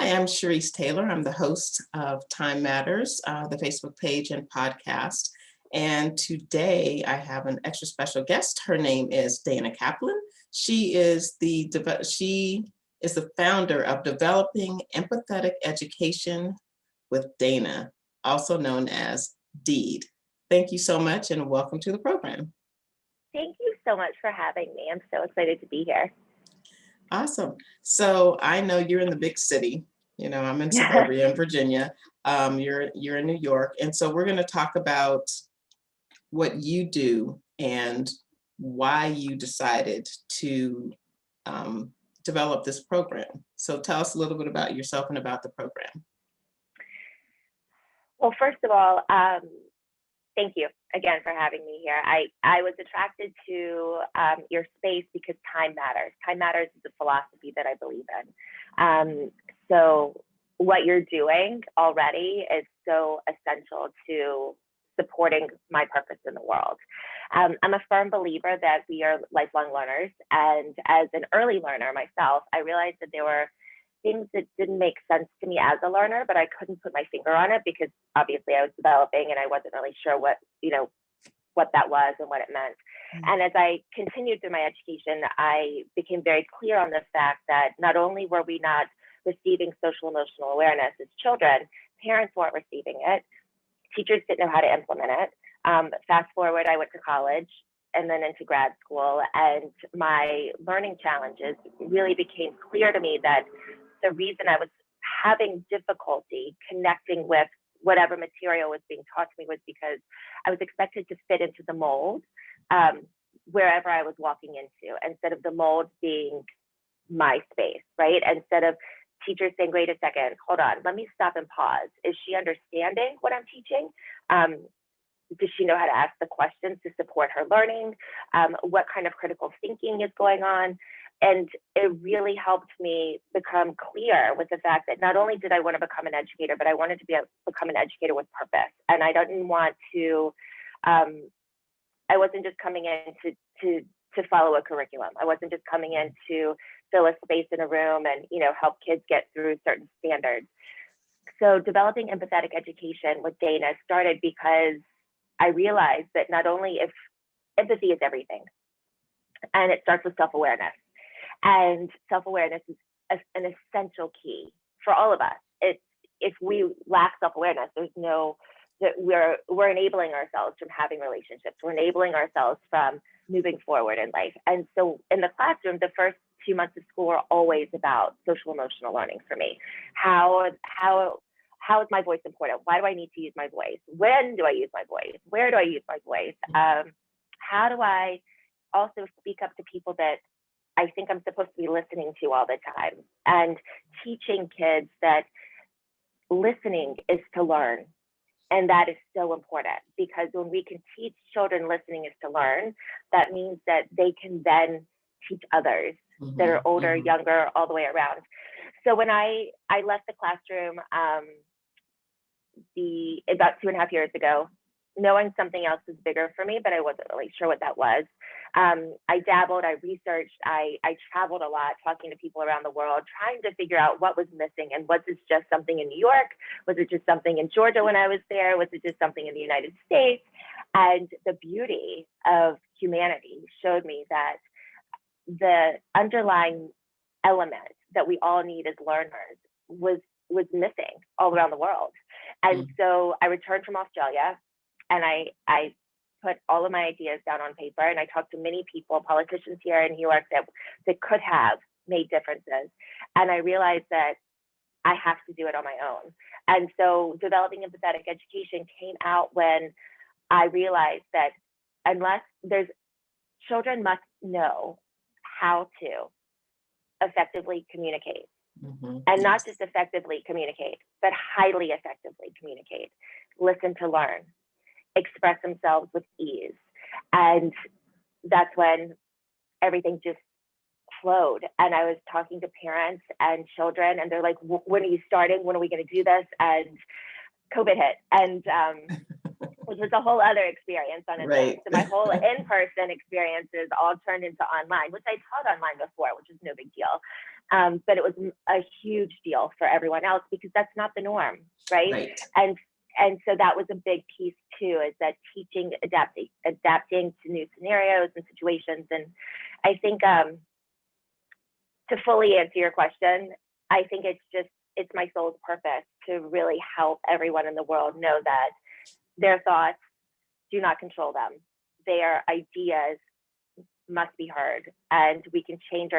Hi, I'm Sharice Taylor. I'm the host of Time Matters, the Facebook page and podcast. And today I have an extra special guest. Her name is Dana Kaplan. She is the founder of Developing Empathetic Education with Dana, also known as DEED. Thank you so much and welcome to the program. Thank you so much for having me. I'm so excited to be here. Awesome. So I know you're in the big city. You know, I'm in suburbia in Virginia. You're in New York. And so we're going to talk about what you do and why you decided to develop this program. So tell us a little bit about yourself and about the program. Well, first of all, thank you again for having me here. I was attracted to your space because time matters. Time matters is a philosophy that I believe in. So what you're doing already is so essential to supporting my purpose in the world. I'm a firm believer that we are lifelong learners. And as an early learner myself, I realized that there were things that didn't make sense to me as a learner, but I couldn't put my finger on it because obviously I was developing and I wasn't really sure what that was and what it meant. Mm-hmm. And as I continued through my education, I became very clear on the fact that not only were we not receiving social emotional awareness as children, parents weren't receiving it, teachers didn't know how to implement it. Fast forward, I went to college and then into grad school, and my learning challenges really became clear to me that the reason I was having difficulty connecting with whatever material was being taught to me was because I was expected to fit into the mold wherever I was walking into, instead of the mold being my space, right? Instead of teachers saying, wait a second, hold on, let me stop and pause. Is she understanding what I'm teaching? Does she know how to ask the questions to support her learning? What kind of critical thinking is going on? And it really helped me become clear with the fact that not only did I want to become an educator, but I wanted to become an educator with purpose. And I didn't want to, I wasn't just coming in to follow a curriculum. I wasn't just coming in to fill a space in a room and, help kids get through certain standards. So developing empathetic education with Dana started because I realized that not only if empathy is everything, and it starts with self-awareness. And self-awareness is an essential key for all of us. If we lack self-awareness, we're enabling ourselves from having relationships. We're enabling ourselves from moving forward in life. And so in the classroom, the first 2 months of school are always about social emotional learning for me. How is my voice important? Why do I need to use my voice? When do I use my voice? Where do I use my voice? How do I also speak up to people that I think I'm supposed to be listening to all the time? And teaching kids that listening is to learn. And that is so important, because when we can teach children listening is to learn, that means that they can then teach others that are older, younger, all the way around. So when I left the classroom about 2.5 years ago, knowing something else was bigger for me, but I wasn't really sure what that was. I dabbled, I researched, I traveled a lot, talking to people around the world, trying to figure out what was missing, and was this just something in New York? Was it just something in Georgia when I was there? Was it just something in the United States? And the beauty of humanity showed me that the underlying element that we all need as learners was missing all around the world. And so I returned from Australia, and I put all of my ideas down on paper, and I talked to many people, politicians here in New York that could have made differences. And I realized that I have to do it on my own. And so developing empathetic education came out when I realized that children must know how to effectively communicate. And not just effectively communicate, but highly effectively communicate, listen to learn, express themselves with ease. And that's when everything just flowed. And I was talking to parents and children, and they're like, when are you starting? When are we going to do this? And COVID hit. And which was a whole other experience on its own. So my whole in-person experiences all turned into online, which I taught online before, which is no big deal. But it was a huge deal for everyone else because that's not the norm, right? Right. And so that was a big piece too, is that teaching, adapting to new scenarios and situations. And I think to fully answer your question, I think it's my soul's purpose to really help everyone in the world know that their thoughts do not control them. Their ideas must be heard, and we can change.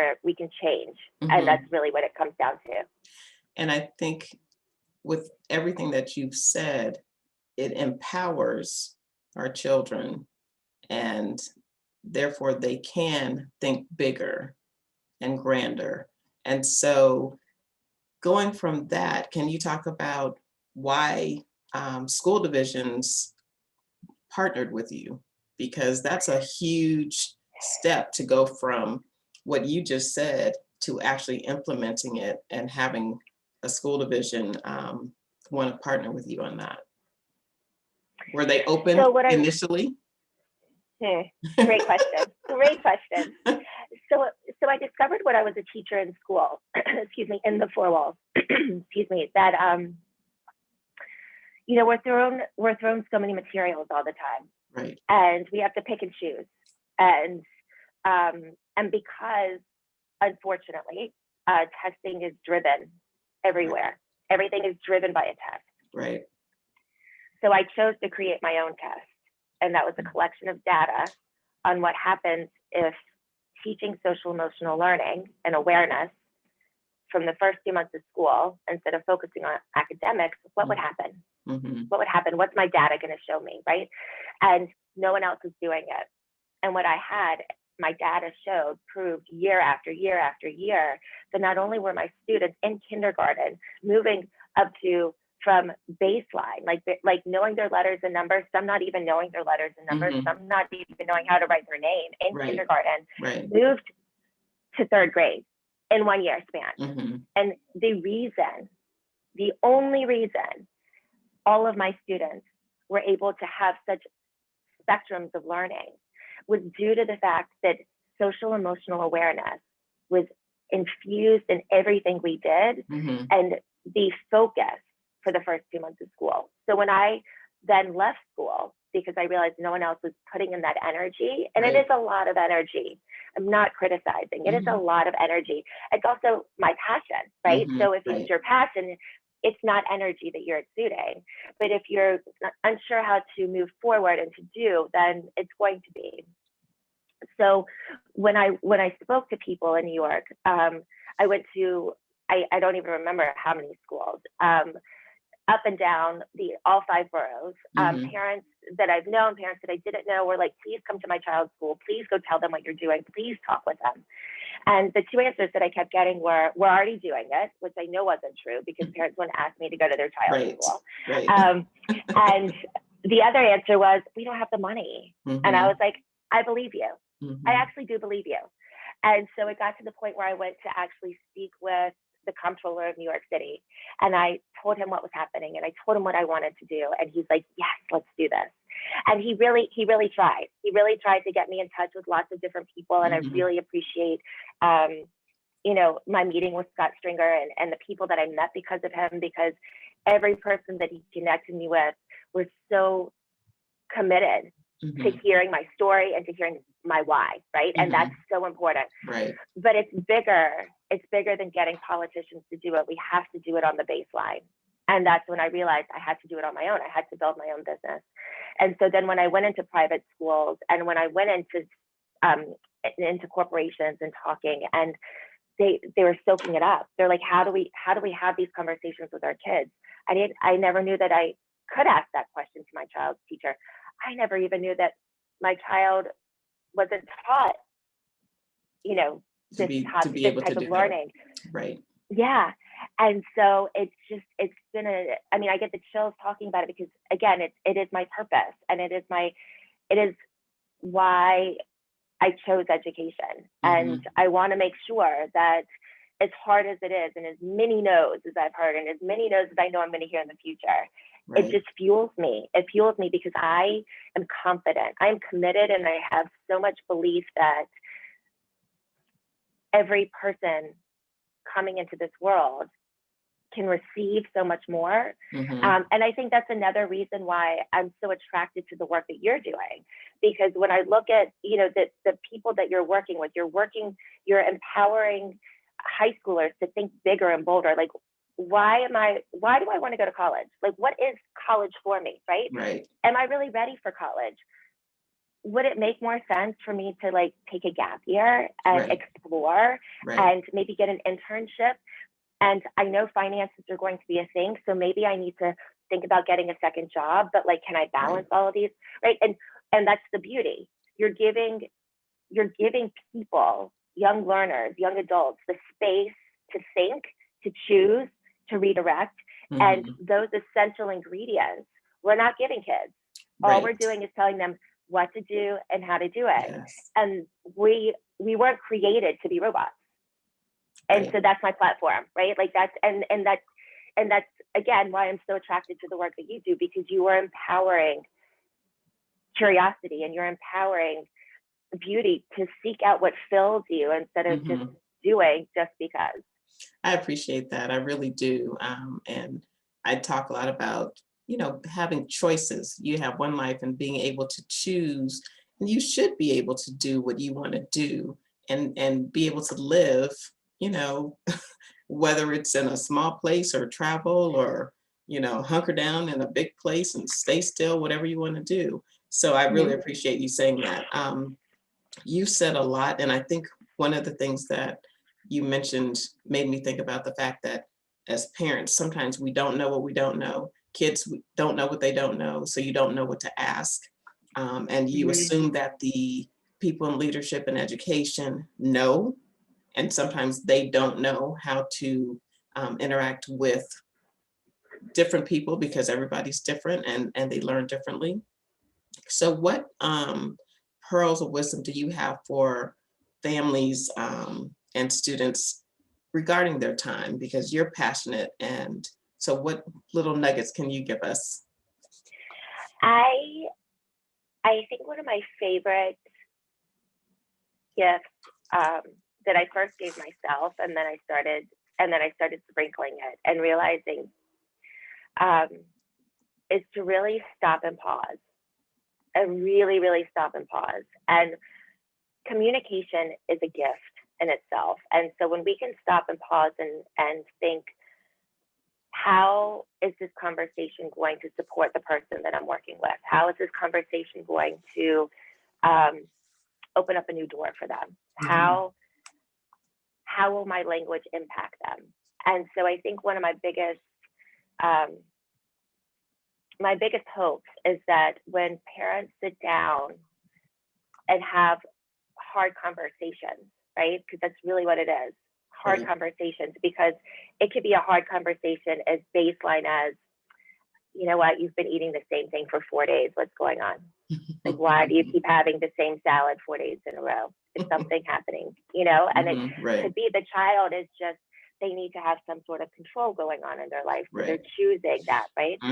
Mm-hmm. And that's really what it comes down to. And I think with everything that you've said, it empowers our children, and therefore they can think bigger and grander. And so going from that, can you talk about why school divisions partnered with you? Because that's a huge step to go from what you just said to actually implementing it and having a school division want to partner with you on that. Were they open initially? Great question. Great question. So I discovered when I was a teacher in school, excuse me, in the four walls, excuse me, that we're thrown so many materials all the time, right? And we have to pick and choose, and because unfortunately, testing is driven everywhere. Everything is driven by a test, right? So I chose to create my own test, and that was a collection of data on what happens if teaching social emotional learning and awareness from the first 2 months of school, instead of focusing on academics, what would happen? Mm-hmm. What would happen? What's my data going to show me, right? And no one else was doing it. And what I had, my data proved year after year after year that not only were my students in kindergarten moving up to from baseline, like knowing their letters and numbers, some not even knowing their letters and numbers, Mm-hmm. some not even knowing how to write their name in right. kindergarten, right. moved to third grade in 1 year span. Mm-hmm. And the only reason all of my students were able to have such spectrums of learning was due to the fact that social emotional awareness was infused in everything we did, Mm-hmm. and the focus for the first 2 months of school. So when I then left school, because I realized no one else was putting in that energy, and right. It is a lot of energy. I'm not criticizing. It is a lot of energy. It's also my passion, right? Mm-hmm. So if right. it's your passion, it's not energy that you're exuding. But if you're unsure how to move forward and to do, then it's going to be. So when I spoke to people in New York, I went to, I don't even remember how many schools, up and down all 5 boroughs. Mm-hmm. Parents that I've known, parents that I didn't know were like, please come to my child's school. Please go tell them what you're doing. Please talk with them. And the 2 answers that I kept getting were, we're already doing it, which I know wasn't true because parents wouldn't ask me to go to their child's right. school. Right. And the other answer was, we don't have the money. Mm-hmm. And I was like, I believe you. Mm-hmm. I actually do believe you. And so it got to the point where I went to actually speak with the comptroller of New York City. And I told him what was happening, and I told him what I wanted to do. And he's like, yes, let's do this. And he really tried. He really tried to get me in touch with lots of different people. And Mm-hmm. I really appreciate, my meeting with Scott Stringer and the people that I met because of him, because every person that he connected me with was so committed Mm-hmm. to hearing my story and to hearing my why, right? Mm-hmm. And that's so important. Right. But it's bigger than getting politicians to do it. We have to do it on the baseline. And that's when I realized I had to do it on my own. I had to build my own business. And so then when I went into private schools and when I went into corporations and talking, and they were soaking it up. They're like, how do we have these conversations with our kids? I never knew that I could ask that question to my child's teacher. I never even knew that my child wasn't taught, to be able type to of do learning. that. Right. Yeah. And so it's been I get the chills talking about it because again, it is my purpose, and it is why I chose education. Mm-hmm. And I want to make sure that as hard as it is, and as many no's as I've heard, and as many no's as I know I'm going to hear in the future, right. It just fuels me. It fuels me because I am confident, I'm committed, and I have so much belief that every person coming into this world can receive so much more. Mm-hmm. And I think that's another reason why I'm so attracted to the work that you're doing, because when I look at, the people that you're working with, you're empowering high schoolers to think bigger and bolder. Like, why do I want to go to college? Like, what is college for me, right? Right. Am I really ready for college? Would it make more sense for me to like take a gap year and Right. explore Right. and maybe get an internship? And I know finances are going to be a thing, so maybe I need to think about getting a second job, but like, can I balance all of these, right? And that's the beauty. You're giving people, young learners, young adults, the space to think, to choose, to redirect. And Mm-hmm. those essential ingredients, we're not giving kids. All we're Right. doing is telling them what to do and how to do it. Yes. And we weren't created to be robots. And Right. so that's my platform, right? Like that's again why I'm so attracted to the work that you do, because you are empowering curiosity and you're empowering beauty to seek out what fills you instead of just Mm-hmm. doing just because. I appreciate that. I really do. And I talk a lot about, having choices. You have one life and being able to choose, and you should be able to do what you want to do and be able to live, you know, whether it's in a small place or travel or, hunker down in a big place and stay still, whatever you want to do. So I really Mm-hmm. appreciate you saying that. You said a lot, and I think one of the things that you mentioned made me think about the fact that as parents, sometimes we don't know what we don't know. Kids don't know what they don't know, so you don't know what to ask. And you Mm-hmm. assume that the people in leadership and education know, and sometimes they don't know how to interact with different people because everybody's different and they learn differently. So, what pearls of wisdom do you have for families and students regarding their time? Because you're passionate, and so what little nuggets can you give us? I I think one of my favorite gifts, that I first gave myself, and then I started sprinkling it and realizing, um, is to really stop and pause, and really, really stop and pause. And communication is a gift in itself. And so when we can stop and pause and think, how is this conversation going to support the person that I'm working with? How is this conversation going to um, open up a new door for them? Mhm. How will my language impact them? And so I think one of um, my biggest hopes is that when parents sit down and have hard conversations, right? Because that's really what it is, hard Right. conversations, because it could be a hard conversation as baseline as, you know what, you've been eating the same thing for 4 days. What's going on? Like, why do you keep having the same salad 4 days in a row? Is something happening, And it Right. could be the child is just, they need to have some sort of control going on in their life. So they're Right. choosing that, right? Hmm.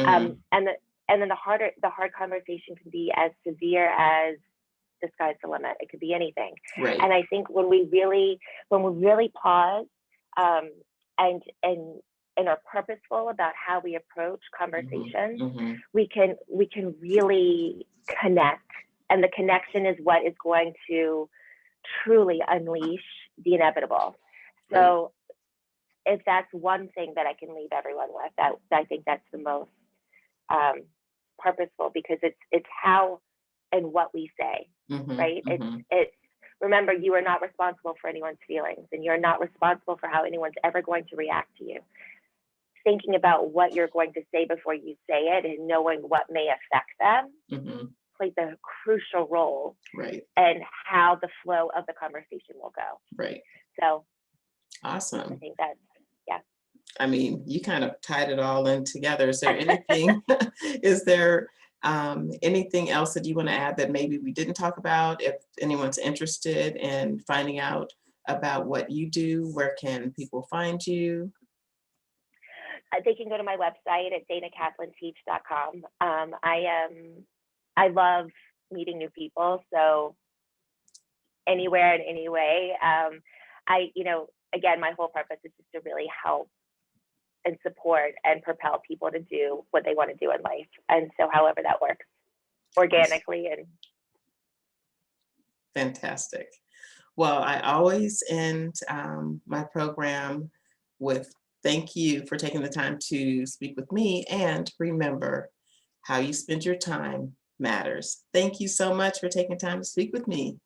Um, Hmm. and, the, and then the hard conversation can be as severe as the sky's the limit. It could be anything. Right. And I think when we really pause, um, and and are purposeful about how we approach Hmm. conversations, Hmm. we can really connect. And the connection is what is going to truly unleash the inevitable. Right. So if that's one thing that I can leave everyone with, that I think that's the most um, purposeful, because it's how and what we say, Hmm. right? Hmm. It's remember, you are not responsible for anyone's feelings, and you're not responsible for how anyone's ever going to react to you. Thinking about what you're going to say before you say it and knowing what may affect them Hmm. plays a crucial role Right. in how the flow of the conversation will go. Right. So I Awesome. think that's, yeah. I mean, you kind of tied it all in together. Is there anything, is there anything else that you want to add that maybe we didn't talk about? If anyone's interested in finding out about what you do, where can people find you? They can go to my website at danakaplanteach.com. I love meeting new people. So anywhere in any way. again, my whole purpose is just to really help and support and propel people to do what they want to do in life. And so however that works, organically. And Fantastic. Well, I always end my program with thank you for taking the time to speak with me, and remember, how you spend your time matters. Thank you so much for taking time to speak with me.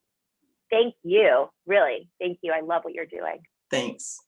thank you, really, thank you. I love what you're doing. Thanks.